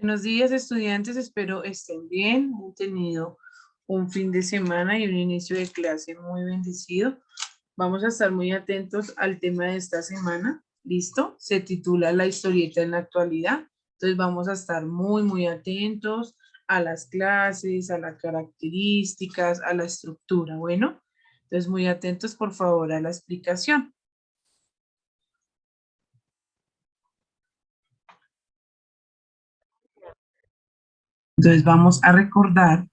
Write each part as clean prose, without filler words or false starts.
Buenos días, estudiantes. Espero estén bien. Han tenido un fin de semana y un inicio de clase muy bendecido. Vamos a estar muy atentos al tema de esta semana. ¿Listo? Se titula La historieta en la actualidad. Entonces vamos a estar muy atentos a las clases, a las características, a la estructura. Bueno, entonces muy atentos por favor a la explicación. Entonces vamos a recordar,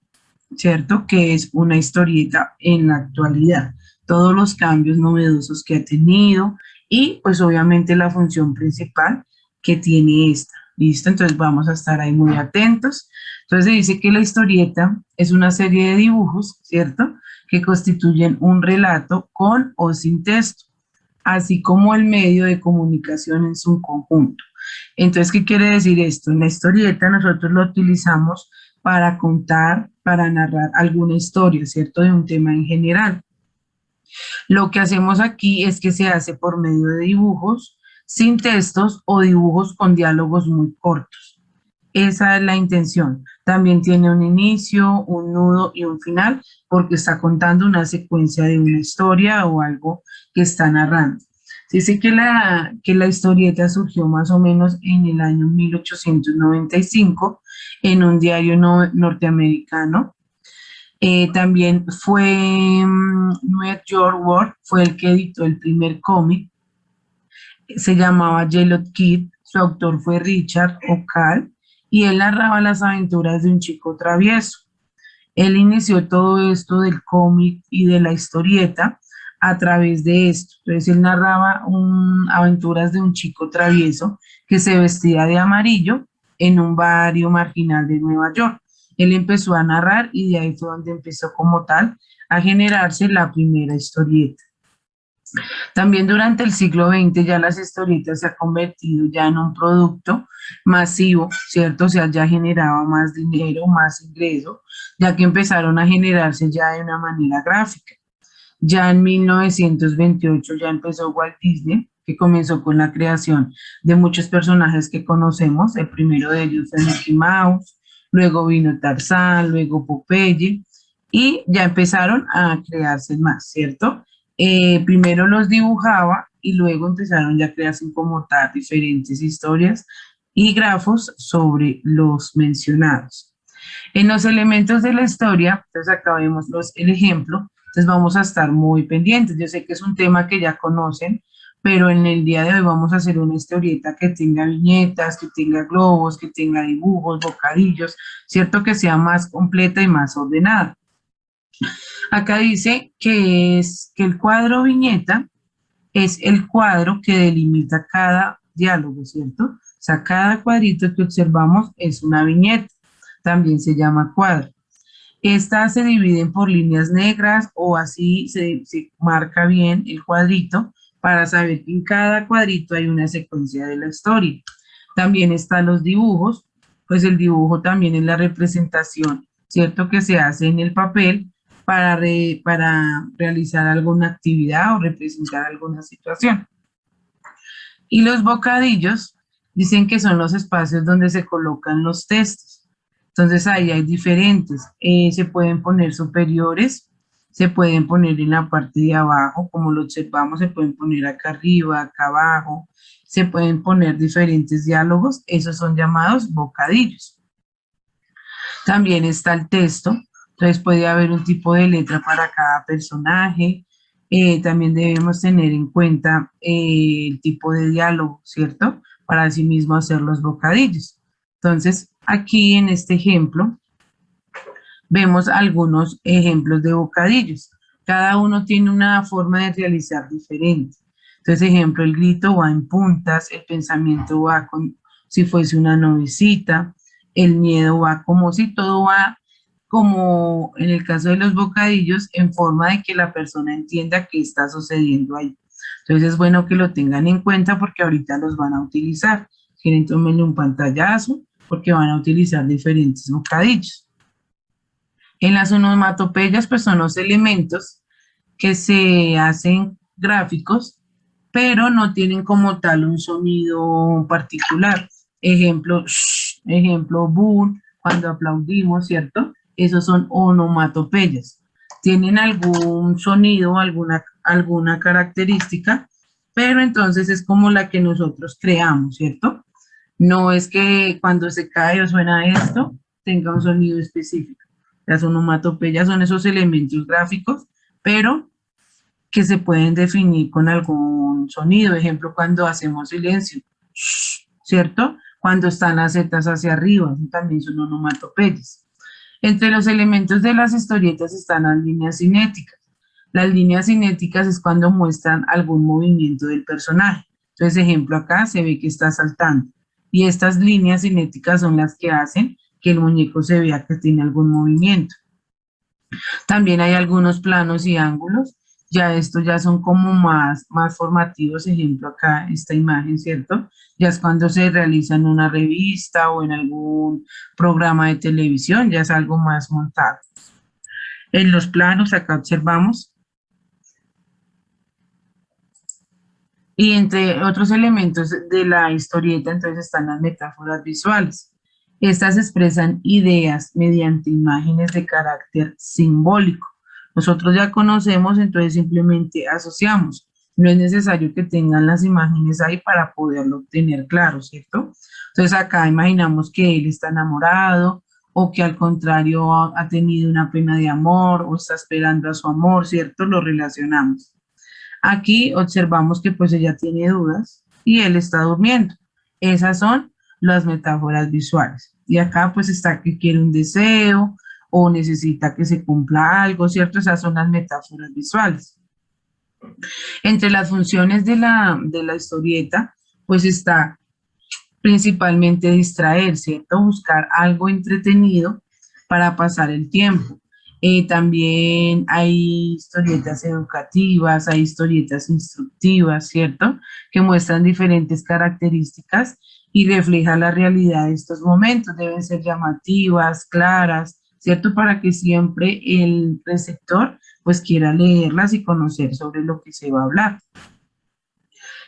¿cierto? Que es una historieta en la actualidad, todos los cambios novedosos que ha tenido y pues obviamente la función principal que tiene esta. ¿Listo? Entonces vamos a estar ahí muy atentos. Entonces se dice que la historieta es una serie de dibujos, ¿cierto? Que constituyen un relato con o sin texto, así como el medio de comunicación en su conjunto. Entonces, ¿qué quiere decir esto? En la historieta nosotros lo utilizamos para contar, para narrar alguna historia, ¿cierto? De un tema en general. Lo que hacemos aquí es que se hace por medio de dibujos sin textos o dibujos con diálogos muy cortos. Esa es la intención. También tiene un inicio, un nudo y un final, porque está contando una secuencia de una historia o algo que está narrando. Se dice que la historieta surgió más o menos en el año 1895 en un diario norteamericano. También fue New York World, fue el que editó el primer cómic. Se llamaba Yellow Kid, su autor fue Richard O'Call y él narraba las aventuras de un chico travieso. Él inició todo esto del cómic y de la historieta a través de esto. Entonces él narraba aventuras de un chico travieso que se vestía de amarillo en un barrio marginal de Nueva York. Él empezó a narrar y de ahí fue donde empezó como tal a generarse la primera historieta. También durante el siglo XX ya las historietas se han convertido ya en un producto masivo, ¿cierto? O sea, ya generaba más dinero, más ingreso, ya que empezaron a generarse ya de una manera gráfica. Ya en 1928 ya empezó Walt Disney, que comenzó con la creación de muchos personajes que conocemos. El primero de ellos fue Mickey Mouse, luego vino Tarzán, luego Popeye, y ya empezaron a crearse más, ¿cierto? Primero los dibujaba y luego empezaron ya a crearse como tal diferentes historias y grafos sobre los mencionados. En los elementos de la historia, entonces acá vemos el ejemplo, entonces vamos a estar muy pendientes. Yo sé que es un tema que ya conocen, pero en el día de hoy vamos a hacer una historieta que tenga viñetas, que tenga globos, que tenga dibujos, bocadillos, ¿cierto? Que sea más completa y más ordenada. Acá dice que el cuadro viñeta es el cuadro que delimita cada diálogo, ¿cierto? O sea, cada cuadrito que observamos es una viñeta, también se llama cuadro. Estas se dividen por líneas negras o así se marca bien el cuadrito para saber que en cada cuadrito hay una secuencia de la historia. También están los dibujos, pues el dibujo también es la representación, ¿cierto? Que se hace en el papel para realizar alguna actividad o representar alguna situación. Y los bocadillos dicen que son los espacios donde se colocan los textos. Entonces ahí hay diferentes. Se pueden poner superiores, se pueden poner en la parte de abajo, como lo observamos, se pueden poner acá arriba, acá abajo, se pueden poner diferentes diálogos, esos son llamados bocadillos. También está el texto, entonces puede haber un tipo de letra para cada personaje. También debemos tener en cuenta el tipo de diálogo, ¿cierto? Para así mismo hacer los bocadillos. Entonces, aquí en este ejemplo, vemos algunos ejemplos de bocadillos. Cada uno tiene una forma de realizar diferente. Entonces, ejemplo, el grito va en puntas, el pensamiento va con, si fuese una novicita, el miedo va como si todo va como en el caso de los bocadillos, en forma de que la persona entienda qué está sucediendo ahí. Entonces es bueno que lo tengan en cuenta porque ahorita los van a utilizar. Quieren tomarle un pantallazo porque van a utilizar diferentes bocadillos. En las onomatopeyas, pues son los elementos que se hacen gráficos, pero no tienen como tal un sonido particular, Ejemplo, shh, ejemplo, boom, cuando aplaudimos, ¿cierto? Esos son onomatopeyas. Tienen algún sonido, alguna característica, pero entonces es como la que nosotros creamos, ¿cierto? No es que cuando se cae o suena esto, tenga un sonido específico. Las onomatopeyas son esos elementos gráficos, pero que se pueden definir con algún sonido. Ejemplo, cuando hacemos silencio, ¿cierto? Cuando están las zetas hacia arriba, también son onomatopeyas. Entre los elementos de las historietas están las líneas cinéticas. Las líneas cinéticas es cuando muestran algún movimiento del personaje. Entonces, ejemplo, acá se ve que está saltando. Y estas líneas cinéticas son las que hacen que el muñeco se vea que tiene algún movimiento. También hay algunos planos y ángulos, ya estos ya son como más formativos, ejemplo acá esta imagen, ¿cierto? Ya es cuando se realiza en una revista o en algún programa de televisión, ya es algo más montado. En los planos acá observamos, y entre otros elementos de la historieta, entonces están las metáforas visuales. Estas expresan ideas mediante imágenes de carácter simbólico. Nosotros ya conocemos, entonces simplemente asociamos. No es necesario que tengan las imágenes ahí para poderlo tener claro, ¿cierto? Entonces acá imaginamos que él está enamorado o que al contrario ha tenido una pena de amor o está esperando a su amor, ¿cierto? Lo relacionamos. Aquí observamos que pues ella tiene dudas y él está durmiendo. Esas son las metáforas visuales. Y acá pues está que quiere un deseo o necesita que se cumpla algo, ¿cierto? Esas son las metáforas visuales. Entre las funciones de la historieta, pues está principalmente distraer, ¿cierto? Buscar algo entretenido para pasar el tiempo. También hay historietas educativas, hay historietas instructivas, ¿cierto? Que muestran diferentes características y reflejan la realidad de estos momentos. Deben ser llamativas, claras, ¿cierto? Para que siempre el receptor pues quiera leerlas y conocer sobre lo que se va a hablar.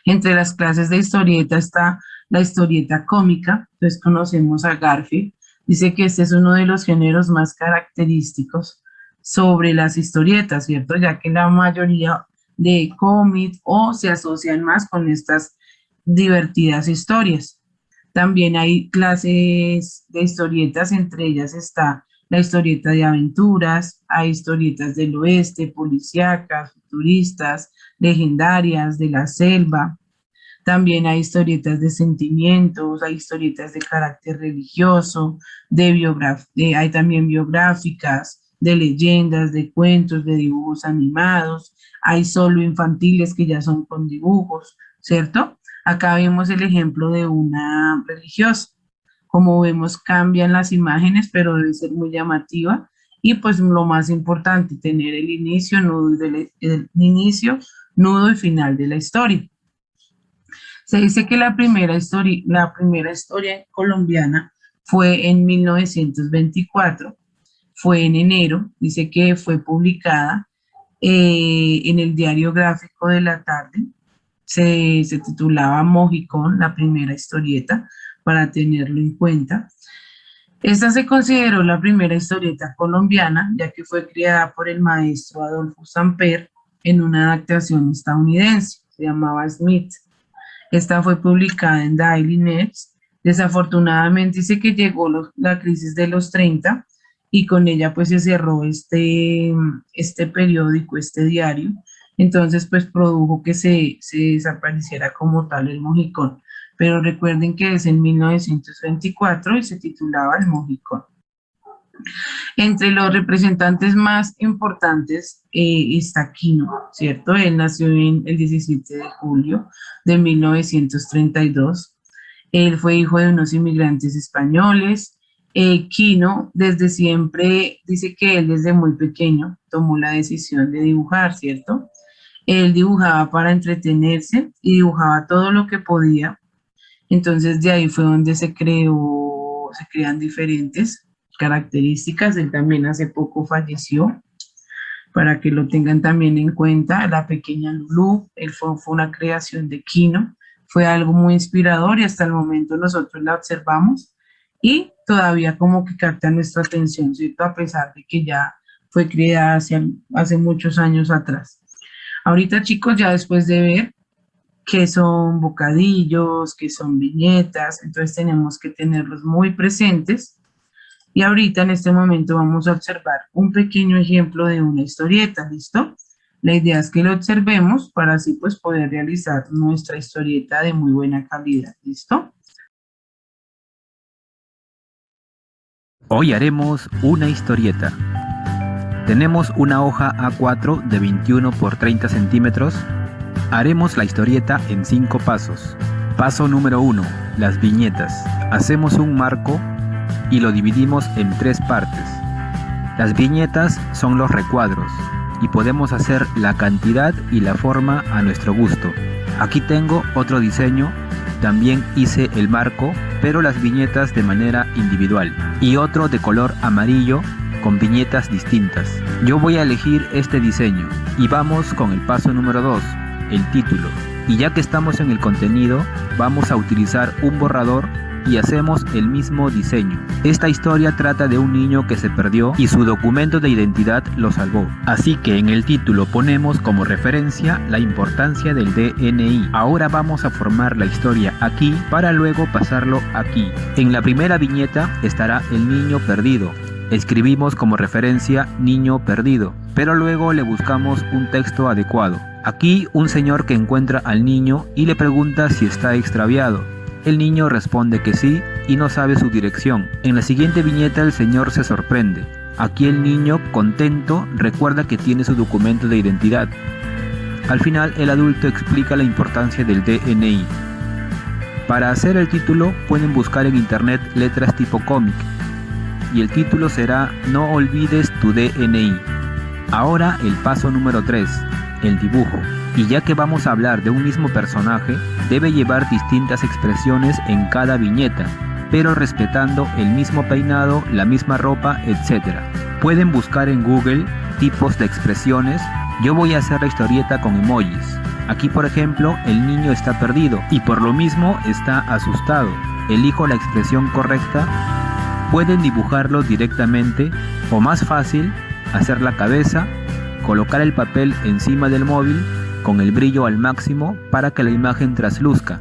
Entre las clases de historieta está la historieta cómica, entonces conocemos a Garfield. Dice que este es uno de los géneros más característicos sobre las historietas, ¿cierto? Ya que la mayoría de cómics o se asocian más con estas divertidas historias. También hay clases de historietas, entre ellas está la historieta de aventuras, hay historietas del oeste, policíacas, futuristas, legendarias, de la selva. También hay historietas de sentimientos, hay historietas de carácter religioso, hay también biográficas, de leyendas, de cuentos, de dibujos animados, hay solo infantiles que ya son con dibujos, ¿cierto? Acá vemos el ejemplo de una religiosa. Como vemos, cambian las imágenes, pero debe ser muy llamativa. Y pues lo más importante, tener el inicio, el inicio, nudo y final de la historia. Se dice que la primera historia colombiana fue en 1924, fue en enero, dice que fue publicada en el diario gráfico de la tarde, se titulaba Mojicón, la primera historieta, para tenerlo en cuenta. Esta se consideró la primera historieta colombiana, ya que fue creada por el maestro Adolfo Samper en una adaptación estadounidense, se llamaba Smith. Esta fue publicada en Daily Next. Desafortunadamente dice que llegó la crisis de los 30 y con ella pues se cerró este periódico, este diario. Entonces pues produjo que se desapareciera como tal el Mojicón. Pero recuerden que es en 1924 y se titulaba El Mojicón. Entre los representantes más importantes está Quino, ¿cierto? Él nació en el 17 de julio de 1932. Él fue hijo de unos inmigrantes españoles. Quino desde siempre dice que él desde muy pequeño tomó la decisión de dibujar, ¿cierto? Él dibujaba para entretenerse y dibujaba todo lo que podía. Entonces de ahí fue donde se crean diferentes características. Él también hace poco falleció, para que lo tengan también en cuenta. La pequeña Lulú, fue una creación de Quino, fue algo muy inspirador y hasta el momento nosotros la observamos y todavía como que capta nuestra atención, ¿cierto? A pesar de que ya fue creada hace muchos años atrás. Ahorita, chicos, ya después de ver qué son bocadillos, qué son viñetas, entonces tenemos que tenerlos muy presentes. Y ahorita en este momento vamos a observar un pequeño ejemplo de una historieta, ¿listo? La idea es que lo observemos para así pues poder realizar nuestra historieta de muy buena calidad, ¿listo? Hoy haremos una historieta. Tenemos una hoja A4 de 21 por 30 centímetros. Haremos la historieta en 5 pasos. Paso número 1. Las viñetas. Hacemos un marco y lo dividimos en 3 partes. Las viñetas son los recuadros y podemos hacer la cantidad y la forma a nuestro gusto. Aquí tengo otro diseño. También hice el marco, pero las viñetas de manera individual, y otro de color amarillo con viñetas distintas. Yo voy a elegir este diseño y vamos con el paso número 2, el título. Y ya que estamos en el contenido, vamos a utilizar un borrador y hacemos el mismo diseño. Esta historia trata de un niño que se perdió y su documento de identidad lo salvó. Así que en el título ponemos como referencia la importancia del DNI. Ahora vamos a formar la historia aquí para luego pasarlo aquí. En la primera viñeta estará el niño perdido. Escribimos como referencia niño perdido, pero luego le buscamos un texto adecuado. Aquí un señor que encuentra al niño y le pregunta si está extraviado. El niño responde que sí y no sabe su dirección. En la siguiente viñeta el señor se sorprende. Aquí el niño, contento, recuerda que tiene su documento de identidad. Al final el adulto explica la importancia del DNI. Para hacer el título pueden buscar en internet letras tipo cómic y el título será No olvides tu DNI. Ahora el paso número 3, el dibujo. Y ya que vamos a hablar de un mismo personaje, debe llevar distintas expresiones en cada viñeta, pero respetando el mismo peinado, la misma ropa, etc. Pueden buscar en Google tipos de expresiones. Yo voy a hacer la historieta con emojis. Aquí por ejemplo el niño está perdido y por lo mismo está asustado. Elijo la expresión correcta. Pueden dibujarlo directamente o más fácil, hacer la cabeza, colocar el papel encima del móvil con el brillo al máximo para que la imagen trasluzca,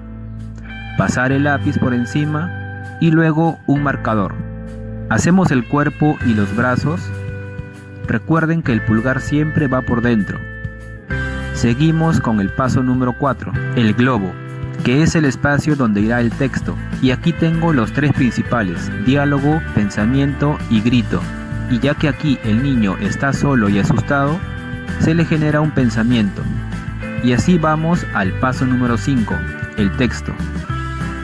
pasar el lápiz por encima y luego un marcador. Hacemos el cuerpo y los brazos. Recuerden que el pulgar siempre va por dentro. Seguimos con el paso número 4, el globo, que es el espacio donde irá el texto. Y aquí tengo los 3 principales, diálogo, pensamiento y grito. Y ya que aquí el niño está solo y asustado, se le genera un pensamiento. Y así vamos al paso número 5, el texto.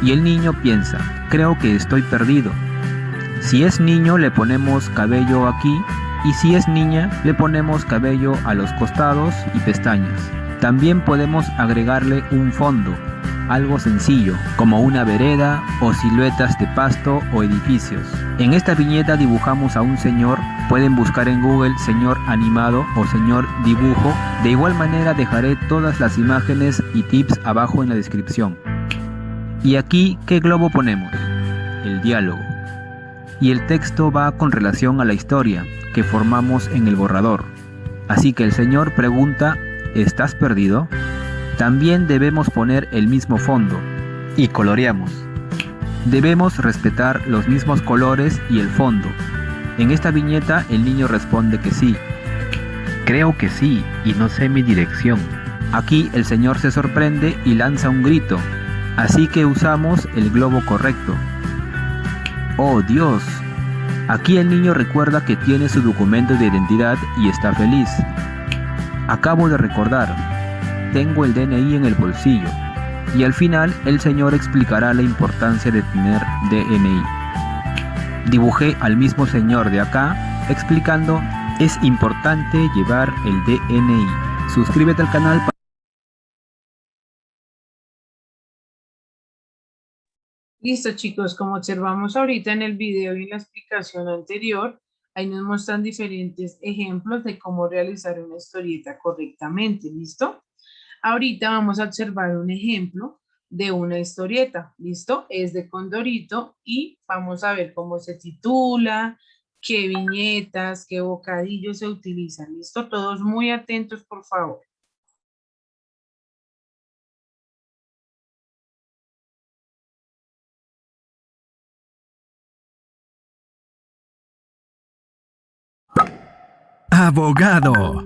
Y el niño piensa, creo que estoy perdido. Si es niño le ponemos cabello aquí y si es niña le ponemos cabello a los costados y pestañas. También podemos agregarle un fondo, algo sencillo, como una vereda o siluetas de pasto o edificios. En esta viñeta dibujamos a un señor. Pueden buscar en Google señor animado o señor dibujo. De igual manera dejaré todas las imágenes y tips abajo en la descripción. Y aquí, ¿qué globo ponemos? El diálogo. Y el texto va con relación a la historia que formamos en el borrador. Así que el señor pregunta, ¿estás perdido? También debemos poner el mismo fondo y coloreamos. Debemos respetar los mismos colores y el fondo. En esta viñeta el niño responde que sí. Creo que sí y no sé mi dirección. Aquí el señor se sorprende y lanza un grito. Así que usamos el globo correcto. ¡Oh Dios! Aquí el niño recuerda que tiene su documento de identidad y está feliz. Acabo de recordar. Tengo el DNI en el bolsillo. Y al final el señor explicará la importancia de tener DNI. Dibujé al mismo señor de acá explicando, es importante llevar el DNI. Suscríbete al canal para... Listo, chicos, como observamos ahorita en el video y en la explicación anterior, ahí nos muestran diferentes ejemplos de cómo realizar una historieta correctamente, ¿listo? Ahorita vamos a observar un ejemplo de una historieta, ¿listo? Es de Condorito y vamos a ver cómo se titula, qué viñetas, qué bocadillos se utilizan, ¿listo? Todos muy atentos, por favor. Abogado.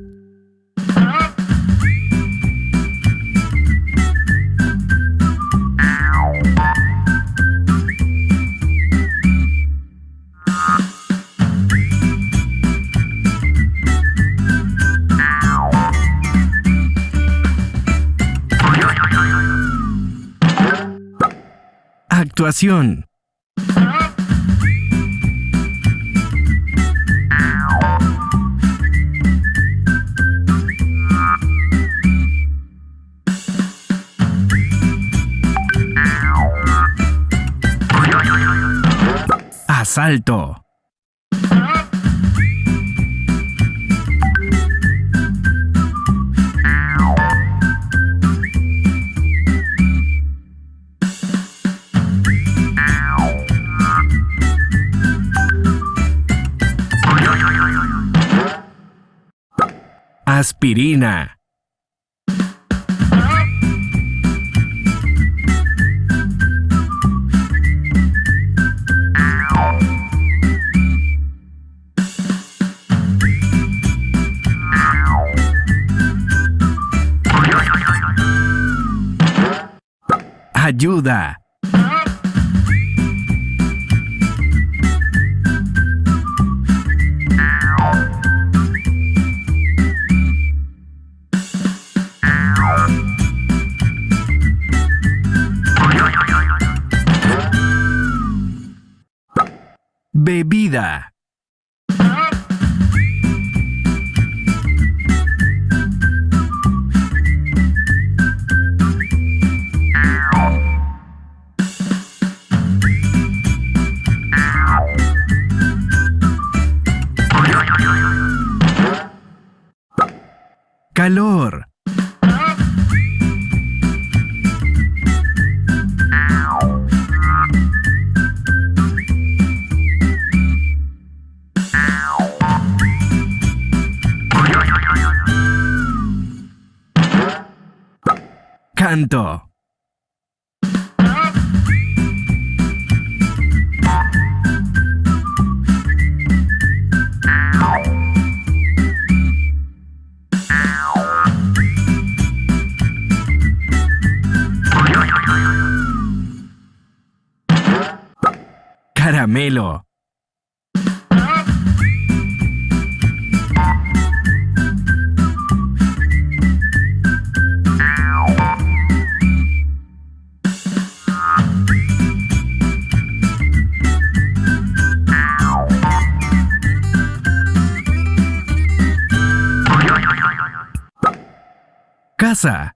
Actuación. Asalto. Aspirina. Ayuda. Bebida. Calor. Canto. Caramelo. Casa.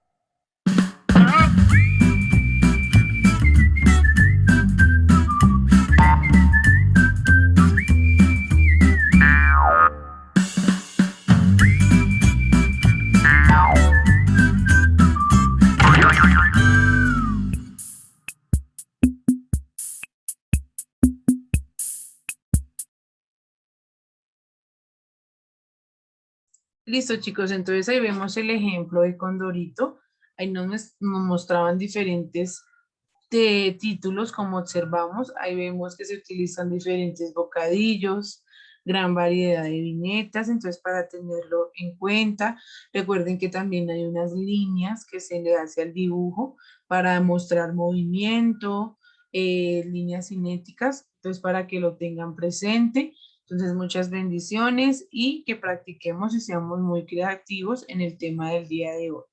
Listo, chicos, entonces ahí vemos el ejemplo de Condorito. Ahí nos mostraban diferentes títulos, como observamos. Ahí vemos que se utilizan diferentes bocadillos, gran variedad de viñetas, entonces para tenerlo en cuenta. Recuerden que también hay unas líneas que se le hace al dibujo para mostrar movimiento, líneas cinéticas, entonces para que lo tengan presente. Entonces, muchas bendiciones y que practiquemos y seamos muy creativos en el tema del día de hoy.